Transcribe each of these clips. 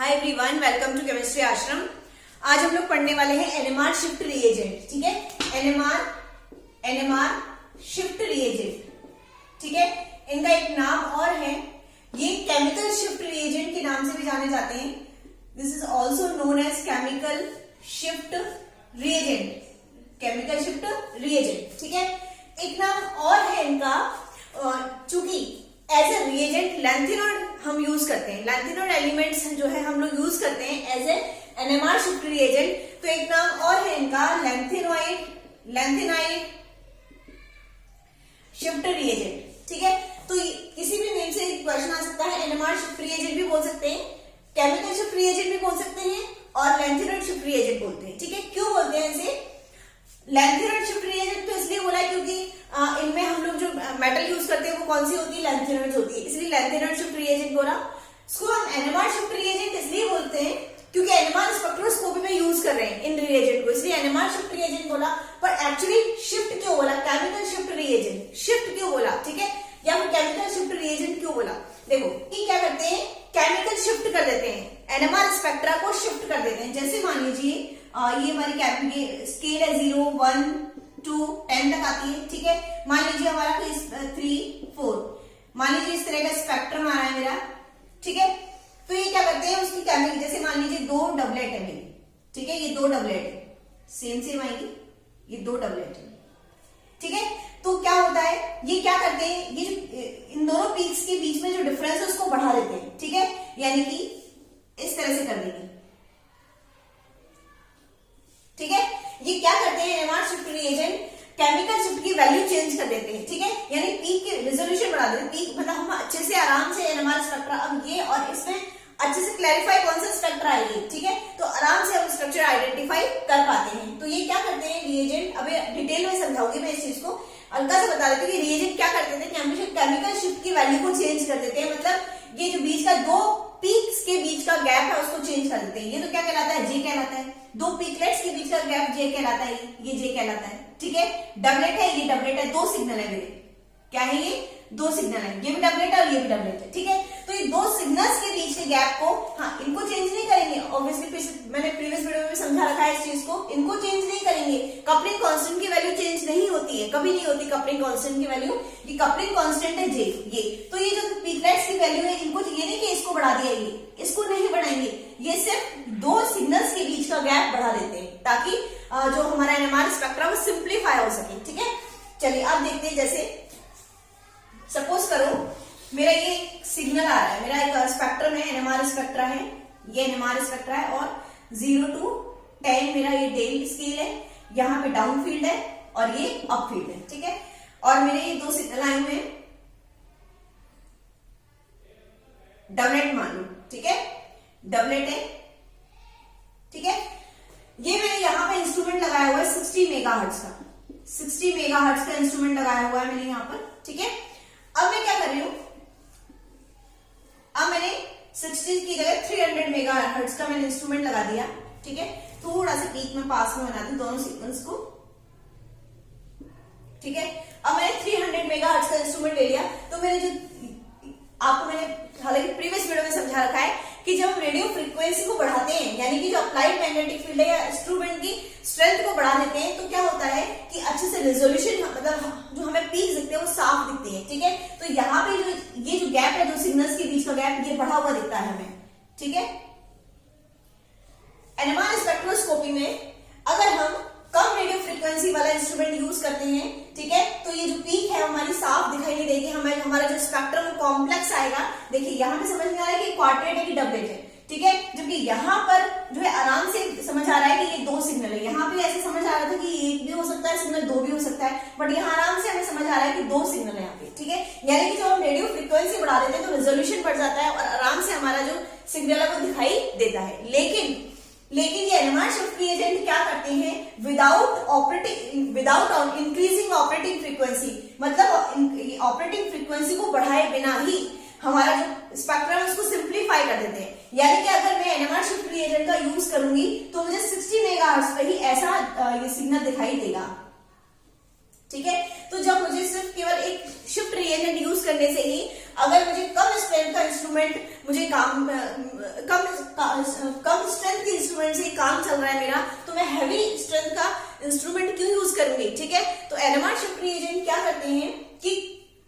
Hi everyone, welcome to chemistry Ashram. आज हम लोग पढ़ने वाले हैं एनएमआर शिफ्ट रिएजेंट। ठीक है, एनएमआर शिफ्ट रिएजेंट। ठीक है, इनका एक नाम और है, ये केमिकल शिफ्ट रिएजेंट के नाम से भी जाने जाते हैं। This is also known as chemical shift reagent. Chemical shift reagent. ठीक है, एक नाम और है इनका, चूंकि एज ए रिएजेंट लैंथेनॉइड हम यूज करते हैं, लैंथेनॉइड एलिमेंट्स जो है हम लोग यूज करते हैं as a NMR shift reagent. तो एक नाम और है इनका लैंथेनाइड शिफ्ट रिएजेंट। ठीक है, तो किसी भी नेम से क्वेश्चन आ सकता है। एनएमआर शिफ्ट रिएजेंट भी बोल सकते हैं, केमिकल शिफ्ट रिएजेंट भी बोल सकते हैं और लैंथेनॉइड शिफ्ट रिएजेंट बोलते हैं। ठीक है, क्यों बोलते हैं इसे लैंथेनॉइड शिफ्ट रिएजेंट? तो इसलिए बोला है क्योंकि इनमें हम लोग जो मेटल यूज करते हैं वो कौन सी होती है, लैंथेनॉइड होती है, इसलिए लैंथेनॉइड शिफ्ट रिएजेंट बोला। इसको हम एनएमआर शिफ्ट रिएजेंट इसलिए बोलते हैं क्योंकि एनएमआर स्पेक्ट्रोस्कोपी में यूज कर रहे हैं इन रिएजेंट को, इसलिए एनएमआर शिफ्ट रिएजेंट बोला। पर एक्चुअली शिफ्ट क्यों बोला, केमिकल शिफ्ट रिएजेंट शिफ्ट क्यों बोला? ठीक है, या फिर केमिकल शिफ्ट रिएजेंट क्यों बोला? देखो ये क्या करते हैं, केमिकल शिफ्ट कर देते हैं, एनएमआर स्पेक्ट्रा को शिफ्ट कर देते हैं। जैसे मान लीजिए ये हमारी स्केल है 0, 1, 2, 10 तक आती है। ठीक है, मान लीजिए हमारा 3, 4, मान लीजिए इस तरह का स्पेक्ट्रम आ रहा है मेरा। ठीक है, तो ये क्या करते हैं उसकी केमिकल, जैसे मान लीजिए 2 डबलेट है मेरी। ठीक है, ये 2 डबलेट है, सेम आएगी, ये 2 डबलेट है। ठीक है, तो क्या होता है, ये क्या करते हैं, ये जो इन दोनों पीक्स के बीच में जो डिफरेंस है उसको बढ़ा देते हैं। ठीक है, यानी कि इस तरह से कर देंगे। ठीक है, ये क्या करते हैं NMR shift reagent, chemical shift की वैल्यू चेंज कर देते हैं। ठीक है, यानी पीक की रेजोल्यूशन बढ़ा देते हैं। पीक मतलब हम अच्छे से आराम से एनएमआर स्पेक्ट्रा, अब ये और इसमें अच्छे से क्लैरिफाई कौन सा स्पेक्ट्रा है ये। ठीक है, तो आराम से हम स्ट्रक्चर आइडेंटिफाई कर पाते हैं। तो ये क्या करते हैं रिएजेंट, अब डिटेल में समझाऊंगी मैं इस चीज को, हल्का से बता देती हूँ कि रिएजेंट क्या करते थे, केमिकल शिफ्ट की वैल्यू को चेंज कर देते हैं। मतलब ये जो बीच का 2 पीक्स के बीच का गैप है उसको चेंज कर देते हैं। ये तो क्या कहलाता है, जे कहलाता है। 2 पीकलेट्स के बीच का गैप जे कहलाता है, ये जे कहलाता है। ठीक है, डबलेट है, ये डबलेट है, 2 सिग्नल है मेरे, क्या है ये 2 सिग्नल है, ये भी डबलेट है और ये भी डबलेट है। ठीक है, तो ये 2 सिग्नल्स के बीच के गैप को, हाँ इनको चेंज नहीं करेंगे ऑब्वियसली, मैंने प्रीवियस वीडियो में समझा रखा है इस चीज को, इनको चेंज नहीं करेंगे। कपलिंग कांस्टेंट की वैल्यू चेंज नहीं होती है, कभी नहीं होती कपलिंग कांस्टेंट की वैल्यू। ये कपलिंग कांस्टेंट है जे, ये तो ये जो पीकलेट्स की वैल्यू है, इनको ये नहीं कि इसको बढ़ा दिया, ये इसको नहीं बढ़ाएंगे, ये सिर्फ 2 सिग्नल्स के बीच का गैप बढ़ा देते हैं ताकि जो हमारा एनएमआर स्पेक्ट्रा वो सिंप्लीफाई हो सके। ठीक है, चलिए अब देखते हैं। जैसे सपोज करो मेरा ये सिग्नल आ रहा है, मेरा एक स्पेक्ट्रम है, एनएमआर स्पेक्ट्रा है, ये एनएमआर स्पेक्ट्रा है और 0 to 10 मेरा ये डेल स्केल है, यहाँ पे डाउन फील्ड है और ये अप फील्ड है। ठीक है, और मेरे ये 2 सिग्नल आए हुए हैं, डबलेट मान लो। ठीक है, डबलेट है। ठीक है, ये मैंने यहाँ पे इंस्ट्रूमेंट लगाया हुआ है 60 मेगाहर्ट्ज का, 60 मेगाहर्ट्ज का इंस्ट्रूमेंट लगाया हुआ है मैंने यहाँ पर। ठीक है, अब मैं क्या कर रही हूं, अब मैंने 60 की जगह 300 मेगाहर्ट्ज का मैंने इंस्ट्रूमेंट लगा दिया। ठीक है, थोड़ा सा पीक में पास में बना दूं दोनों सीक्वेंस को। ठीक है, अब मैंने 300 मेगाहर्ट्ज का इंस्ट्रूमेंट ले लिया। तो मैंने जो आपको मैंने हालांकि प्रीवियस वीडियो में समझा रखा है कि जब हम रेडियो फ्रीक्वेंसी को बढ़ाते हैं, यानी कि जो अप्लाइड मैग्नेटिक फील्ड है या इंस्ट्रूमेंट की स्ट्रेंथ को बढ़ा देते हैं, तो क्या होता है कि अच्छे से रेजोल्यूशन, मतलब जो हमें पीक दिखते हैं वो साफ दिखते हैं। ठीक है, तो यहाँ पे जो ये जो गैप है, जो सिग्नल्स के बीच का गैप, ये बढ़ा हुआ दिखता है हमें। ठीक है, एनएमआर स्पेक्ट्रोस्कोपी में अगर हम कम रेडियो फ्रीक्वेंसी वाला इंस्ट्रूमेंट यूज करते हैं, ठीक है, तो ये जो पीक है हमारी साफ दिखाई नहीं देगी, हमें हमारा जो स्पेक्ट्रम कॉम्प्लेक्स आएगा। देखिए यहाँ पे समझ में आ रहा है कि क्वाड्रेट है कि डबलेट है। ठीक है, जबकि यहाँ पर जो है आराम से समझ आ रहा है कि ये 2 सिग्नल है। यहाँ पे ऐसे समझ आ रहा था कि 1 भी हो सकता है सिग्नल, 2 भी हो सकता है, बट यहाँ आराम से हमें समझ आ रहा है कि 2 सिग्नल है यहाँ पे। ठीक है, यानी कि जब हम रेडियो फ्रीक्वेंसी बढ़ा देते हैं तो रेजोल्यूशन बढ़ जाता है और आराम से हमारा जो सिग्नल है वो दिखाई देता है। लेकिन ये एनएमआर शिफ्ट रिएजेंट क्या करते हैं, विदाउट इंक्रीजिंग ऑपरेटिंग फ्रीक्वेंसी, मतलब ऑपरेटिंग फ्रीक्वेंसी को बढ़ाए बिना ही हमारा जो स्पेक्ट्रम है उसको सिंप्लीफाई कर देते हैं। यानी कि अगर मैं एनएमआर शिफ्ट रिएजेंट का यूज करूंगी तो मुझे 60 मेगाहर्ट्ज पे ही ऐसा ये सिग्नल दिखाई देगा। ठीक है, तो जब मुझे सिर्फ केवल एक शिफ्ट रिएजेंट यूज करने से ही अगर मुझे कम स्ट्रेंथ का इंस्ट्रूमेंट मुझे कम कम स्ट्रेंथ के इंस्ट्रूमेंट से काम चल रहा है मेरा, तो मैं हैवी स्ट्रेंथ का इंस्ट्रूमेंट क्यों यूज करूंगी, ठीक है। तो एनएमआर शिफ्ट रिएजेंट क्या करते हैं कि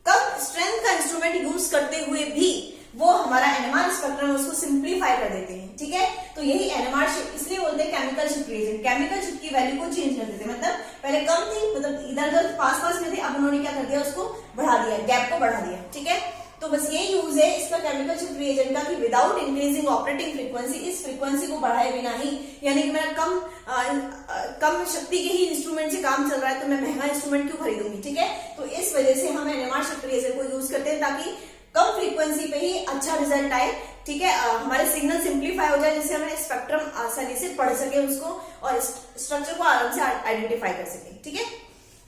कम स्ट्रेंथ का इंस्ट्रूमेंट यूज करते हुए भी वो हमारा एनएमआर स्पेक्ट्रम उसको सिंप्लीफाई कर देते हैं, ठीक है। तो यही एनएमआर शिफ्ट, इसलिए बोलते हैं chemical shift reagent. Chemical shift की वैल्यू को चेंज कर देते हैं, मतलब पहले कम थी, मतलब इधर उधर पास पास में थे, अब उन्होंने क्या कर दिया, उसको बढ़ा दिया, गैप को बढ़ा दिया, ठीक है। तो बस यही यूज है इसका केमिकल शिफ्ट रिएजेंट का कि विदाउट इंक्रीजिंग ऑपरेटिंग फ्रीक्वेंसी, इस फ्रीक्वेंसी को बढ़ाए बिना ही, यानी कि मेरा कम शक्ति के ही इंस्ट्रूमेंट से काम चल रहा है तो मैं महंगा इंस्ट्रूमेंट क्यों खरीदूंगी, ठीक है। तो इस वजह से हम एनएमआर शिफ्ट रिएजेंट को यूज करते हैं ताकि कम फ्रीक्वेंसी पे ही अच्छा रिजल्ट आए, ठीक है। हमारे सिग्नल सिंप्लीफाई हो जाए जिससे हमें स्पेक्ट्रम आसानी से पढ़ सके उसको और स्ट्रक्चर को आराम से आइडेंटिफाई कर सके, ठीक है।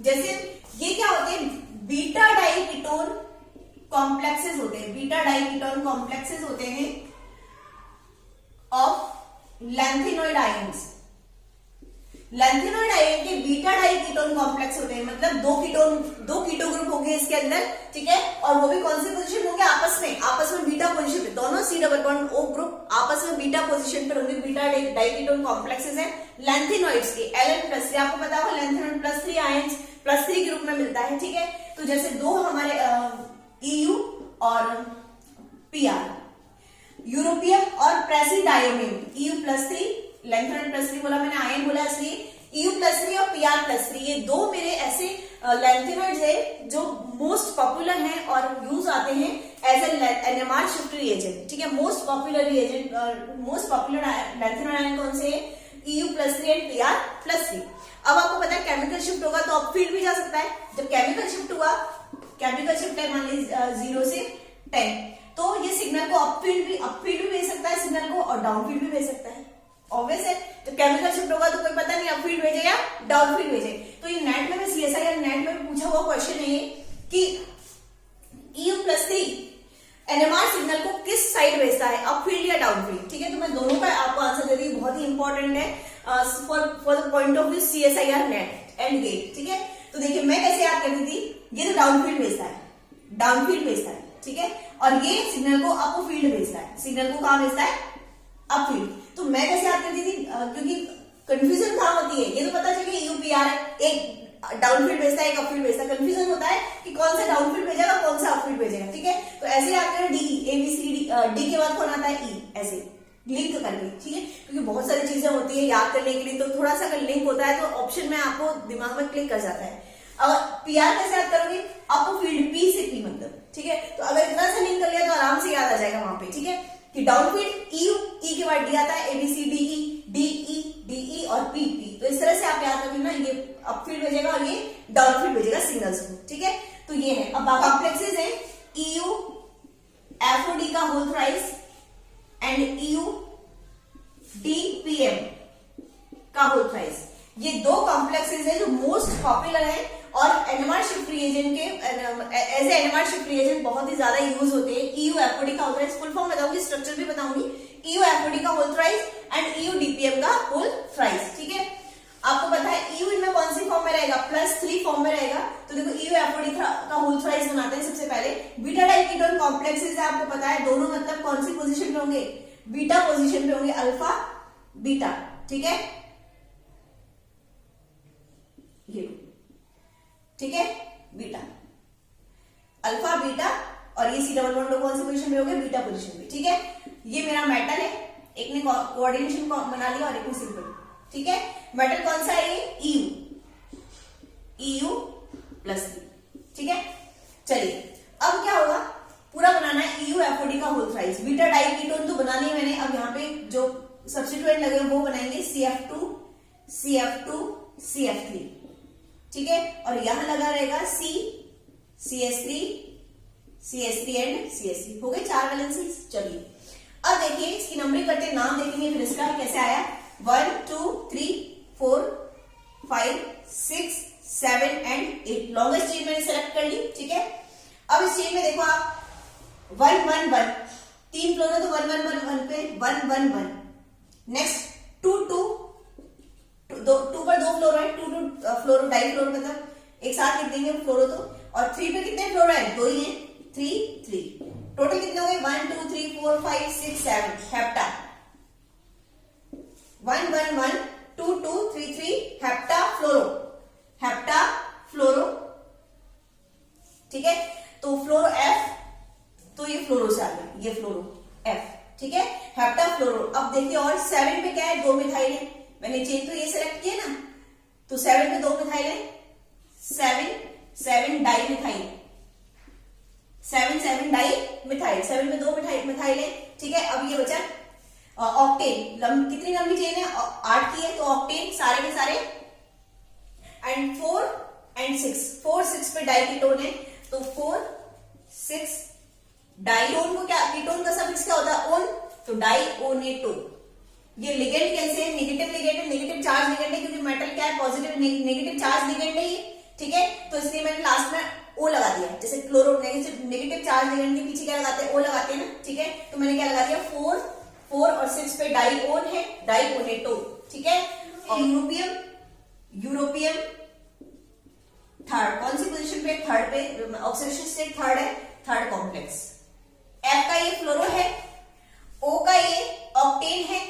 जैसे ये क्या होते हैं, बीटा डाइकीटोन कॉम्प्लेक्सेस होते हैं, बीटा डाइकीटोन कॉम्प्लेक्सेस होते हैं of lanthanoid ions. Lanthanoid ion के बीटा डाइकीटोन कॉम्प्लेक्स होते हैं, मतलब दो कीटो ग्रुप होंगे इसके अंदर, ठीक है। और वो भी कौन से पोजीशन होंगे, आपस में बीटा पोजीशन पे, दोनों C double bond O group आपस में बीटा पोजीशन पर होंगे। बीटा डाइकीटोन कॉम्प्लेक्सेस हैं लैंथेनॉइड्स के, Ln+3, आपको पता होगा लैंथेनॉइड +3 आयंस +3 ग्रुप में मिलता है, ठीक है। तो जैसे दो हमारे EU और PR, यूरोपियम और प्रेसिडायोमिन, EU+3, लैंथेनॉइड +3 बोला मैंने, आयन बोला इसलिए, EU+3 और PR+3, ये दो मेरे ऐसे लैंथेनॉइड्स है जो मोस्ट पॉपुलर हैं और यूज आते हैं एज एनएमआर शिफ्ट रिएजेंट, ठीक है। मोस्ट पॉपुलर लैंथेनॉइड आयन कौन से है, EU+3 एंड PR+3। अब आपको पता है केमिकल शिफ्ट होगा तो अपफील्ड भी जा सकता है। जब केमिकल शिफ्ट हुआ, केमिकल शिफ्ट है मान लीजिए 0 से 10, तो ये सिग्नल को अपफील्ड भी भेज सकता है सिग्नल को, और डाउनफील्ड भी भेज सकता है। ऑब्वियस है, जब केमिकल शिफ्ट होगा तो कोई पता नहीं अपफील्ड भेजे या डाउनफील्ड भेजे। तो ये नेट में CSIR नेट में पूछा हुआ क्वेश्चन है कि EU+3 एनएमआर सिग्नल को किस साइड भेजता है, अपफील्ड या डाउनफील्ड, ठीक है। तो मैं दोनों का आपको आंसर दे दी, बहुत ही इंपॉर्टेंट है for the point of view CSIR NET and GATE, ठीक है। तो देखिए मैं कैसे याद करती थी, ये तो डाउनफील्ड भेजता है, ठीक है, और ये सिग्नल को अपफील्ड भेजता है, सिग्नल को कहां भेजता है, अपफील्ड। तो मैं कैसे याद करती थी, क्योंकि कंफ्यूजन कहां होती है, ये तो पता चले EU/PR एक डाउनफील्ड भेजता है एक अपफील्ड भेजता है, कंफ्यूजन होता है कि कौन सा डाउनफील्ड भेजेगा कौन सा अपफील्ड भेजेगा, ठीक है। तो ऐसे याद करें DE, ABCD, D के बाद कौन आता है E, ऐसे लिंक करके, ठीक है। क्योंकि बहुत सारी चीजें होती है याद करने के लिए, तो थोड़ा सा अगर लिंक होता है तो ऑप्शन में आपको दिमाग में क्लिक कर जाता है। अब PR कैसे याद करोगे, अपफील्ड, P से P मतलब, ठीक है। तो अगर इतना सा लिंक कर लिया तो आराम से याद आ जाएगा वहां पे, ठीक है, कि डाउनफील्ड EU, E के बाद D आता है, ABCDE, DE और PP। तो इस तरह से आप याद रखिए ना, ये अपफील्ड भेजेगा और ये डाउनफील्ड भेजेगा सिग्नल्स को, ठीक है। तो ये है, अब कॉम्प्लेक्सेस है EU FOD का whole thrice and EU DPM का होल थ्राइस। ये दो कॉम्प्लेक्सेस है जो मोस्ट पॉपुलर है और एनएमआर शिफ्ट रिएजेंट के एज एनएमआर शिफ्ट रिएजेंट बहुत ही ज्यादा यूज होते हैं। EU FOD का होल थ्राइस, फुल फॉर्म बताऊंगी, स्ट्रक्चर भी बताऊंगी। EU FOD का whole thrice and EU DPM का होल थ्राइस, ठीक है। आपको पता है EU इनमें कौन सी फॉर्म में रहेगा, +3 फॉर्म में रहेगा। तो देखो EU FOD का होल थ्राइस बनाते हैं सबसे पहले। बीटा डाइकीटोन कॉम्प्लेक्सेस है, आपको पता है दोनों मतलब कौन सी पोजीशन पे होंगे, बीटा पोजीशन पे होंगे, अल्फा बीटा, ठीक है, ये ठीक है, बीटा, अल्फा बीटा, और ये C डबल बॉन्ड कौन सी पोजीशन पे होंगे, बीटा पोजीशन पे, ठीक है। ये मेरा मेटल है, एक ने कोऑर्डिनेशन बना लिया और एक ने सिंपल, ठीक है। मेटल कौन सा है, ये EU+3, ठीक है। चलिए अब क्या होगा, पूरा बनाना है EU FOD का होल थ्राइस। बीटा डाइकीटोन तो बनानी है मैंने, अब यहाँ पे जो सब्स्टिट्यूएंट लगे वो बनाएंगे CF2 CF3, ठीक है। और यहां लगा रहेगा CH3 एंड CH3, हो गए 4 वैलेंसीज। चलिए अब देखिए इसकी नंबरिंग करते, नाम देखेंगे फिर इसका कैसे आया, 1 2 3 4 5 6 7 एंड 8, लॉन्गेस्ट चेन मैंने सेलेक्ट कर ली, ठीक है। अब इस चेन में देखो आप 1 1 1, 3 फ्लोर है तो 1 1 1 1 पे 1 1 1, नेक्स्ट 2 2 2 पर 2 फ्लोर है, 2 2 फ्लोर डाई फ्लोर मतलब एक साथ लिख देंगे फ्लोर तो, और 3 पे कितने फ्लोर है, 2 ही है, 3 3, टोटल कितने हो गए 1 2 3 4 5 6 7, हेप्टा, ठीक है, हेप्टाफ्लोरो। अब देखिए और 7 पे क्या है, 2 मिथाइल है, मैंने चेन तो ये सिलेक्ट किया ना, तो 7 पे 2 मिथाइल है, 7 डाई मिथाइल, 7 डाई मिथाइल, 7 पे 2 मिथाइल है, ठीक है। अब ये बचा ऑक्टेन, कितनी लंबी चेन है, 8 की है, तो ऑक्टेन सारे के सारे, एंड 4 एंड 6, 4 6 पे डाई कीटोन है, तो 4 6 डाई। कीटोन को क्या, कीटोन का सफिक्स क्या होता है, ओन, तो डाई ओनेटो। ये लिगेंड कैसे है, नेगेटिव लिगेंड है, नेगेटिव चार्ज लिगेंड है, क्योंकि मेटल क्या है, पॉजिटिव नेगेटिव चार्ज लिगेंड है ये, ठीक है। तो इसलिए मैंने लास्ट में ओ लगा दिया, जैसे क्लोरो नेगेटिव चार्ज लिगेंड के पीछे क्या लगाते हैं, ओ लगाते हैं ना, ठीक है। तो मैंने क्या लगा दिया, 4 और 6 पे डाई ओन है, डाई ओनेटो, ठीक है। और यूरोपियम थर्ड, कौन सी पोजीशन पे, थर्ड पे, ऑक्सीडेशन स्टेट थर्ड है, थर्ड कॉम्प्लेक्स। एफ का ये फ्लोरो है, ओ का ये ऑक्टेन है,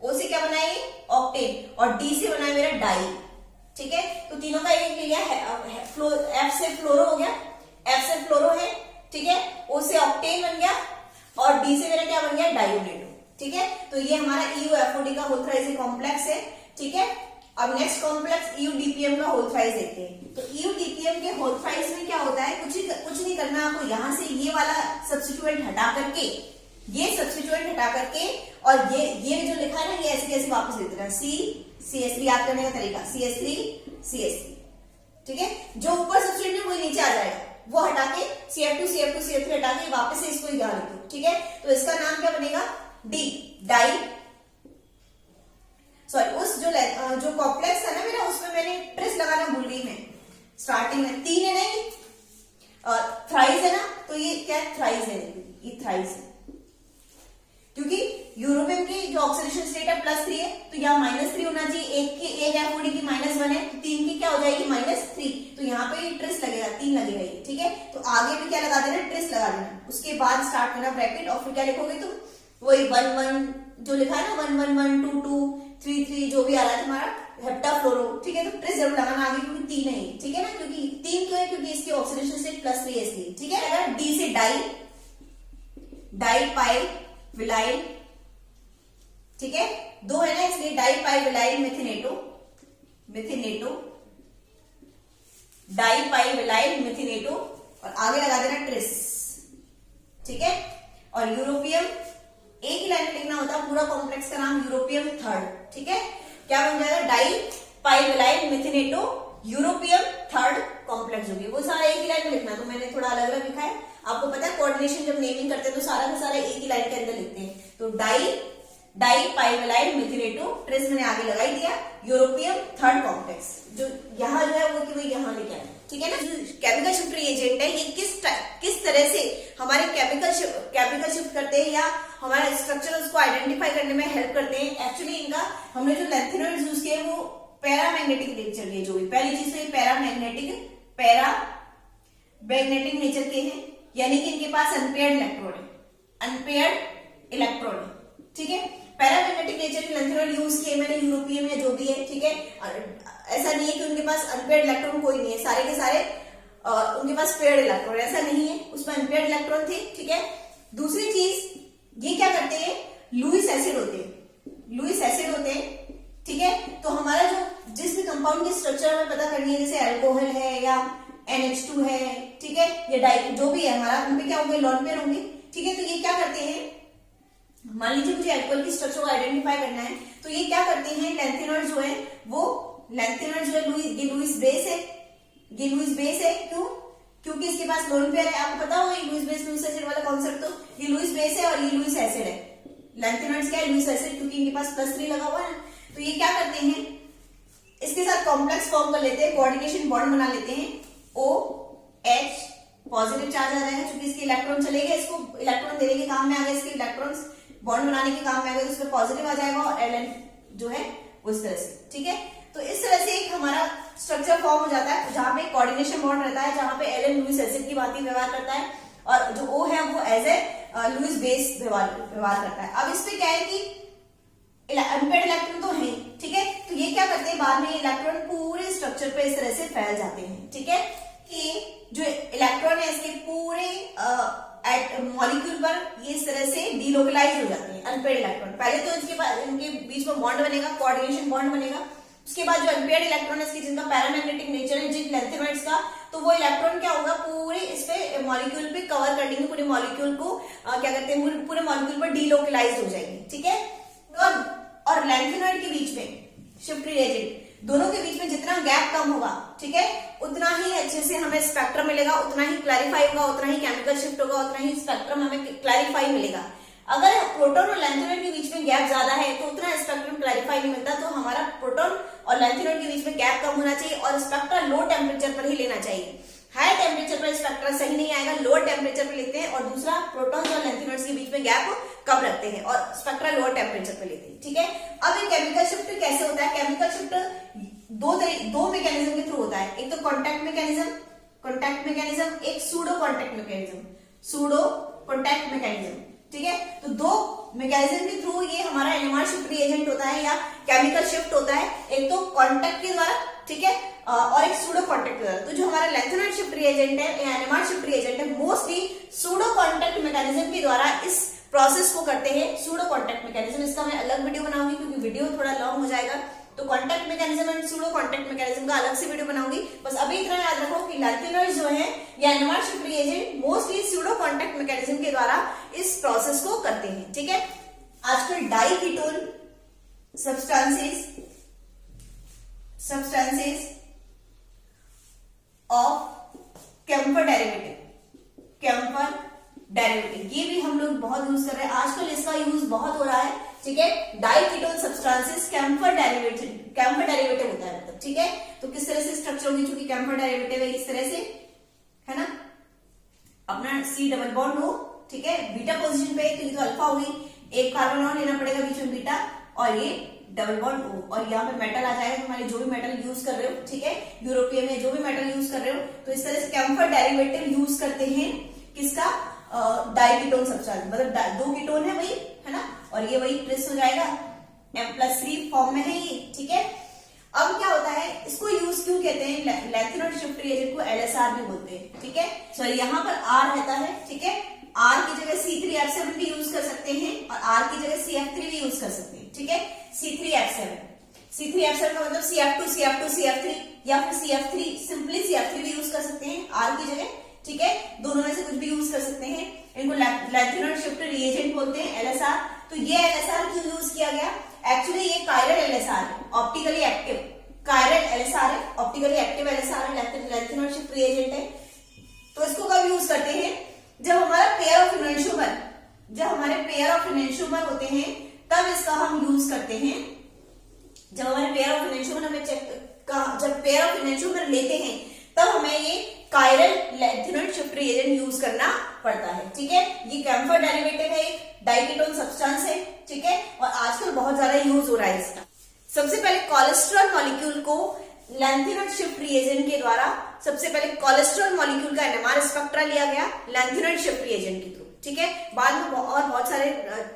ओ से क्या बना ये ऑक्टेन, और डी से बना है मेरा डाई, ठीक है। तो तीनों का एक लिया है, एफ से फ्लोरो हो गया, एफ से फ्लोरो है, ठीक है, ओ से ऑक्टेन बन गया, और डी से मेरा क्या बन गया, डाइओनेटो, ठीक है। तो ये हमारा EUFOD का होल थ्राइज कॉम्प्लेक्स है, ठीक है। अब नेक्स्ट कॉम्प्लेक्स EUDPM का होल थ्राइज देखते हैं। तो EUDPM के होल थ्राइज में क्या होता है, कुछ नहीं करना आपको, यहां से ये वाला सब्स्टिट्यूएंट हटा करके, ये सब्स्टिट्यूएंट हटा करके, और ये जो लिखा है ना, ये ऐसे कैसे वापस लिख देना, CH3 याद करने का तरीका, CH3, ठीक है। जो ऊपर सब्स्टिट्यूएंट है वही नीचे आ जाएगा, वो हटा के CF2 हटा के वापस से इसको यहाँ लिख दो, ठीक है। तो इसका नाम क्या बनेगा, डाई, सॉरी, उस जो कॉम्प्लेक्स है ना मेरा, उसमें मैंने ट्रिस लगाना भूल गई मैं स्टार्टिंग में, 3 है ना ये, थ्राइज है ना, तो ये क्या है, थ्राइज है, ये थ्राइज है, क्योंकि यूरोपियम की जो ऑक्सीडेशन स्टेट है +3 है, तो यहाँ -3 होना चाहिए, एक एफओडी की -1 है, तो 3 की क्या हो जाएगी, -3, तो यहाँ पे ट्रिस लगेगा, 3 लगेगा ये, ठीक है। तो आगे भी क्या लगा देना, ट्रिस लगा देना, उसके बाद स्टार्ट करना ब्रैकेट, और फिर क्या लिखोगे तुम, वही 1 1 जो लिखा है ना, 1 1 1 2 2 3 3 जो भी आ रहा है तुम्हारा हेप्टाफ्लोरो, ठीक है। तो ट्रिस जरूर लगाना आगे, क्योंकि 3 है, ठीक है ना, क्योंकि 3 क्यों है, क्योंकि इसकी ऑक्सीडेशन स्टेट +3 है इसलिए, ठीक है। अगर डी से डाई पाई विलाइल, ठीक है, 2 है ना, इसलिए डाई पाई विलाइल मिथिनेटो, डाई पाई विलाइल मिथिनेटो, और आगे लगा देना ट्रिस, ठीक है। और यूरोपियम एक ही लाइन में लिखना होता है, पूरा कॉम्प्लेक्स का नाम यूरोपियम थर्ड, ठीक है। क्या बन जाएगा, डाई पाई विलाइल मिथिनेटो यूरोपियम थर्ड कॉम्प्लेक्स होगी, वो सारा एक ही लाइन में लिखना, तो मैंने थोड़ा अलग अलग लिखा है, आपको पता है कोऑर्डिनेशन जब नेमिंग करते हैं तो सारा का सारा एक ही लाइन के अंदर लिखते हैं। तो डाई पाइवेलाइल मिथिलेटो, ट्रेस मैंने आगे लगाई दिया, यूरोपियम थर्ड कॉम्प्लेक्स, जो यहाँ जो है वो कि वो यहाँ लेके आए, ठीक है ना। केमिकल शिफ्ट रिएजेंट है, ये किस तरह से हमारे केमिकल शिफ्ट करते हैं, या हमारा स्ट्रक्चर उसको आइडेंटिफाई करने में हेल्प करते हैं। एक्चुअली इनका हमने जो लैंथेनॉइड्स यूज किए वो पैरामैग्नेटिक नेचर के, जो भी पहली चीज तो ये पैरामैग्नेटिक नेचर के हैं, यानी कि इनके पास अनपेयर्ड इलेक्ट्रॉन है, ठीक है। पैरामैग्नेटिक नेचर के लैंथेनॉइड यूज किए मैंने, यूरोपियम या जो भी है, ठीक है। ऐसा नहीं है कि उनके पास अनपेयर्ड इलेक्ट्रॉन कोई नहीं है, सारे के सारे उनके पास पेयर्ड इलेक्ट्रॉन, ऐसा नहीं है, उसमें अनपेयर्ड इलेक्ट्रॉन थे, ठीक है। दूसरी चीज ये क्या करते हैं, लुईस एसिड होते हैं, ठीक है। तो हमारा जो जिस भी कंपाउंड की स्ट्रक्चर हमें पता करनी है, जैसे अल्कोहल है या NH2 है, ठीक है, या डाई जो भी है हमारा, उनपे क्या होंगे, लोन पेयर होंगे, ठीक है। तो ये क्या करते हैं, मान लीजिए मुझे अल्कोहल की स्ट्रक्चर को आइडेंटिफाई करना है, तो ये क्या करते हैं, लैंथेनॉइड जो है लुईस बेस है, क्योंकि इसके पास लोन पेयर है, आपको पता होगा लुईस एसिड वाला कॉन्सेप्ट, तो ये लुईस बेस है और ये लुईस एसिड है, लैंथेनॉइड्स क्या है, लुईस एसिड, क्योंकि इनके पास +3 लगा हुआ है। तो ये क्या करते हैं, इसके साथ कॉम्प्लेक्स फॉर्म कर लेते हैं, कोऑर्डिनेशन बॉन्ड बना लेते हैं, OH पॉजिटिव चार्ज आ जाएगा, क्योंकि इसके इलेक्ट्रॉन चले गए, इसको इलेक्ट्रॉन देने के काम में आ गए, इसके इलेक्ट्रॉन्स बॉन्ड बनाने के काम में आ गए, तो उसमें पॉजिटिव आ जाएगा, और Ln जो है उस तरह से, ठीक है। तो इस तरह से एक हमारा स्ट्रक्चर फॉर्म हो जाता है, जहां पे कोऑर्डिनेशन बॉन्ड रहता है, जहां पे Ln लुईस एसिड की बात व्यवहार करता है, और जो O है वो एज ए लुईस बेस व्यवहार करता है। अब इस पे क्या है कि अनपेयर्ड इलेक्ट्रॉन तो है, ठीक है। तो ये क्या करते हैं, बाद में इलेक्ट्रॉन पूरे स्ट्रक्चर पे इस तरह से फैल जाते हैं, ठीक है। कि जो इलेक्ट्रॉन है इसके पूरे एट मॉलिक्यूल पर ये इस तरह से डीलोकलाइज हो जाते हैं अनपेयर्ड इलेक्ट्रॉन। पहले तो इनके बीच में बॉन्ड बनेगा, कोऑर्डिनेशन बॉन्ड बनेगा। उसके बाद जो अनपेयर्ड इलेक्ट्रॉन है जिनका पैरामैग्नेटिक नेचर है, जिन लैंथेनॉइड्स का, तो वो इलेक्ट्रॉन क्या होगा, पूरे इस पे मॉलिक्यूल पे कवर कर लेंगे, पूरे मॉलिक्यूल को क्या कहते हैं, पूरे मॉलिक्यूल पर डीलोकलाइज हो जाएंगे। ठीक है, और लैंथेनॉइड के बीच में शिफ्ट रिएजेंट, दोनों के बीच में जितना गैप कम होगा, ठीक है, उतना ही अच्छे से हमें स्पेक्ट्रम मिलेगा, उतना ही क्लैरिफाई होगा, उतना ही केमिकल शिफ्ट होगा, उतना ही स्पेक्ट्रम हमें क्लैरिफाई मिलेगा। अगर प्रोटॉन और लैंथेनॉइड के बीच में गैप ज्यादा है तो उतना स्पेक्ट्रम क्लैरिफाई नहीं मिलता। तो हमारा प्रोटॉन और लैंथेनॉइड के बीच में गैप कम होना चाहिए और स्पेक्ट्रा लो टेम्परेचर पर ही लेना चाहिए। हाई टेम्परेचर पर स्पेक्ट्रा सही नहीं आएगा, लोअर टेम्परेचर पर लेते हैं। और दूसरा, प्रोटॉन्स और लैंथेनॉइड्स के बीच में गैप कम रखते हैं और स्पेक्ट्रा लोअर टेम्परेचर पर लेते हैं। ठीक है, अब ये केमिकल शिफ्ट कैसे होता है? केमिकल शिफ्ट दो मैकेनिज्म के थ्रू होता है। एक तो कॉन्टैक्ट मैकेनिज्म, एक सूडो कॉन्टैक्ट मैकेनिज्म। ठीक है, तो दो मैकेनिज्म के थ्रू ये हमारा एनएमआर शिफ्ट रिएजेंट होता है या केमिकल शिफ्ट होता है। एक तो कॉन्टैक्ट के द्वारा, ठीक है, और एक सूडो कॉन्टैक्ट के द्वारा। तो जो हमारा लैंथेनॉइड शिफ्ट रिएजेंट है या एनएमआर शिफ्ट रिएजेंट है, मोस्टली सूडो कॉन्टैक्ट मैकेनिज्म के द्वारा इस प्रोसेस को करते हैं। सूडो कॉन्टैक्ट मैकेनिज्म, इसका मैं अलग वीडियो बनाऊंगी क्योंकि वीडियो थोड़ा लॉन्ग हो जाएगा। तो contact mechanism and pseudo contact mechanism का अलग से वीडियो बनाऊंगी। बस अभी इतना याद रखो कि लैंथेनॉइड जो है या NMR shift reagent mostly pseudo contact mechanism के द्वारा इस प्रोसेस को करते हैं। ठीक है, आजकल diketone substances of camphor derivative, ये भी हम लोग बहुत यूज कर रहे हैं आजकल, इसका यूज बहुत हो रहा है। ठीक है, डाइकीटोन सब्सटेंसेस कैम्फर डेरिवेटिव होता है मतलब। ठीक है, तो किस तरह से स्ट्रक्चर होगी, चूंकि कैम्फर डेरिवेटिव है इस तरह से, है ना, अपना C डबल बॉन्ड हो, ठीक है, बीटा पोजीशन पे, तो ये तो अल्फा होगी, एक कार्बन और लेना पड़ेगा बीच में बीटा, और ये डबल बॉन्ड O, और यहाँ पे मेटल आ जाएगा। तुम्हारे जो भी मेटल यूज कर रहे हो, ठीक है, यूरोपियन में जो भी मेटल यूज कर रहे हो, तो इस तरह से कैम्फर डेरिवेटिव यूज करते हैं। किसका? डाइकीटोन सब्सटेंस, मतलब दो कीटोन है वही, है ना, और ये वही प्रेस हो जाएगा, M+3 फॉर्म में है ये। ठीक है, अब क्या होता है, इसको यूज क्यों कहते हैं? लैंथेनॉइड शिफ्ट रिएजेंट को LSR भी बोलते हैं। ठीक है, सॉरी यहाँ पर R रहता है। ठीक है, R की जगह C3F7 भी यूज कर सकते हैं और R की जगह CF3 भी यूज कर सकते हैं। ठीक है, C3F7 का मतलब CF2 या फिर CF3, सिंपली CF3 भी यूज कर सकते हैं R की जगह। ठीक है, दोनों में से कुछ भी यूज कर सकते हैं। इनको लैंथेनॉइड शिफ्ट रिएजेंट बोलते हैं, LSR। तो ये LSR क्यों यूज किया गया? एक्चुअली ये कायरल LSR है, ऑप्टिकली एक्टिव कायरल LSR है, ऑप्टिकली एक्टिव LSR है, लैंथेनॉइड शिफ्ट रिएजेंट है। तो इसको कब यूज करते हैं? जब हमारे पेयर ऑफ इनोन्शूमर होते हैं, तब इसका हम यूज करते हैं। जब हमारे पेयर ऑफ इनोन्शूमर जब पेयर ऑफ इनोन्शूमर लेते हैं, तब हमें ये chiral lanthanoid shift reagent use करना पड़ता है। ठीक है, ये कैम्फर डेरिवेटिव है, डाइकीटोन सब्सटेंस है। ठीक है, और आजकल बहुत ज्यादा यूज हो रहा है इसका। सबसे पहले कोलेस्ट्रॉल मॉलिक्यूल को लैंथेनॉइड शिफ्ट रिएजेंट के द्वारा, सबसे पहले कोलेस्ट्रॉल मॉलिक्यूल का एनएमआर स्पेक्ट्रा लिया गया लैंथेनॉइड शिफ्ट रिएजेंट के थ्रू। ठीक है, बाद में और बहुत सारे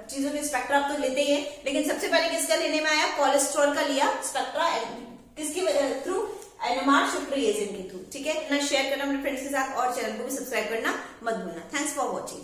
चीजों के स्पेक्ट्रा आप तो लेते ही हैं, लेकिन सबसे पहले किसका लेने में आया? कोलेस्ट्रॉल का लिया स्पेक्ट्रा, किसके थ्रू? एनएमआर शिफ्ट रिएजेंट के थ्रू। ठीक है, ना शेयर करना अपने फ्रेंड्स के साथ और चैनल को भी सब्सक्राइब करना मत भूलना। Thanks for watching.